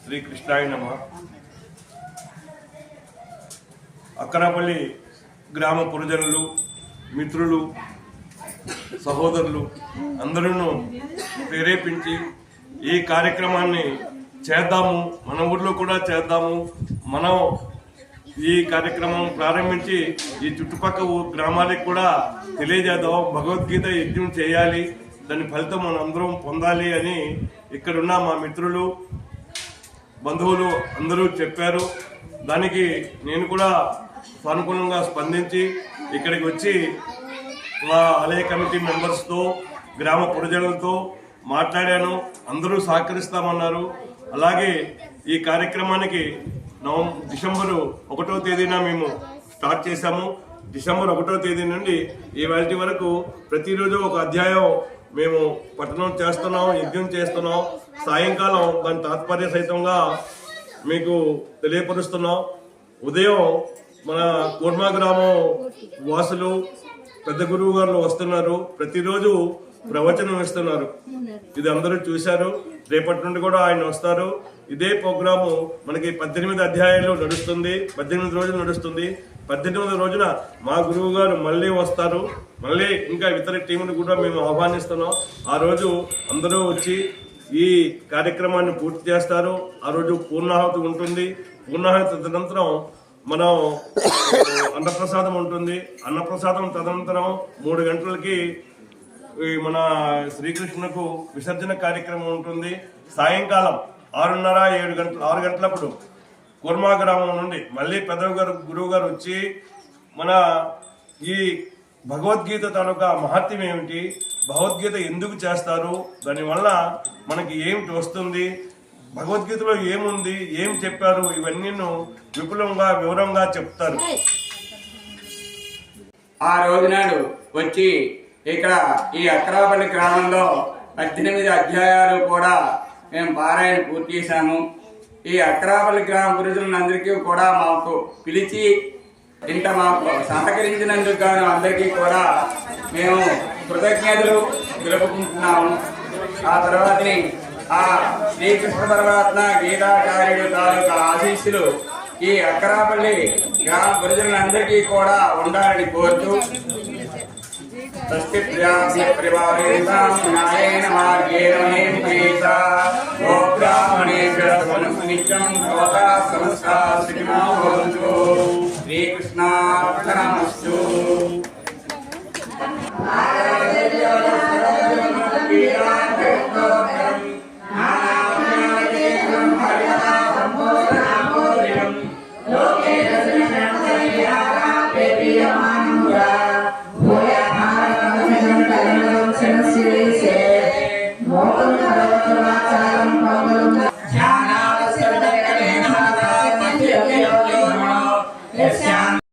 శ్రీకృష్ణాయ నమః. అక్కరాపల్లి గ్రామ పురజనులు, మిత్రులు, సహోదరులు అందరూ ప్రేరేపించి ఈ కార్యక్రమాన్ని చేద్దాము, మన ఊర్లో కూడా చేద్దాము, మనం ఈ కార్యక్రమం ప్రారంభించి ఈ చుట్టుపక్కల గ్రామాలకు కూడా తెలియజేద్దాం, భగవద్గీత యజ్ఞం చేయాలి, దాని ఫలితం మనం అందరం పొందాలి అని ఇక్కడున్న మా మిత్రులు, బంధువులు అందరూ చెప్పారు. దానికి నేను కూడా సానుకూలంగా స్పందించి ఇక్కడికి వచ్చి మా ఆలయ కమిటీ మెంబర్స్తో, గ్రామ పురజనులతో మాట్లాడాను. అందరూ సహకరిస్తామన్నారు. అలాగే ఈ కార్యక్రమానికి డిసెంబరు 1వ తేదీన మేము స్టార్ట్ చేశాము. డిసెంబర్ 1వ తేదీ నుండి ఈ వేళ వరకు ప్రతిరోజు ఒక అధ్యాయం మేము పఠనం చేస్తున్నాం, యజ్ఞం చేస్తున్నాం. సాయంకాలం దాని తాత్పర్య సహితంగా మీకు తెలియపరుస్తున్నాం. ఉదయం మన కూర్మా గ్రామం వాసులు పెద్ద గురువు గారు వస్తున్నారు, ప్రతిరోజు ప్రవచనం ఇస్తున్నారు. ఇది అందరూ చూశారు. రేపటి నుండి కూడా ఆయన వస్తారు. ఇదే ప్రోగ్రాము మనకి 18 అధ్యాయాలు నడుస్తుంది, 18 రోజులు నడుస్తుంది. 18వ రోజున మా గురువు గారు మళ్ళీ వస్తారు. మళ్ళీ ఇంకా ఇతర టీములు కూడా మేము ఆహ్వానిస్తున్నాం. ఆ రోజు అందరూ వచ్చి ఈ కార్యక్రమాన్ని పూర్తి చేస్తారు. ఆ రోజు పూర్ణాహుతి ఉంటుంది. పూర్ణాహుతి తదనంతరం మనం అన్నప్రసాదం ఉంటుంది. అన్నప్రసాదం తదనంతరం 3 గంటలకి మన శ్రీకృష్ణుకు విసర్జన కార్యక్రమం ఉంటుంది. సాయంకాలం 6 గంటలప్పుడు కుర్మా గ్రామం నుండి మళ్ళీ గురువు గారు వచ్చి మన ఈ భగవద్గీత తాలూకా మహత్యం ఏమిటి, భగవద్గీత ఎందుకు చేస్తారు, దానివల్ల మనకి ఏమిటి వస్తుంది, భగవద్గీతలో ఏముంది, ఏం చెప్పారు, ఇవన్నీ విపులంగా వివరంగా చెప్తారు. ఆ రోజు నాడు వచ్చి ఇక్కడ ఈ అక్కరాపల్లి గ్రామంలో 18 అధ్యాయాలు కూడా మేము పారాయణ పూర్తి చేశాము. ఈ అక్కరాపల్లి గ్రామ పురుషులందరికీ కూడా మాకు పిలిచి ఇంత మాకు సహకరించినందుకు గాను అందరికీ కూడా మేము కృతజ్ఞతలు తెలుపుకుంటున్నాము. ఆ తర్వాతని ఆ శ్రీకృష్ణ పరమాత్మ గీతాచార్యుడు తాలూకా ఆశీస్సులు ఈ అక్కరాపల్లి గ్రామ పురుషులందరికీ కూడా ఉండాలని కోరుతూ శ్రీకృష్ణార్పణమస్తు. Sim.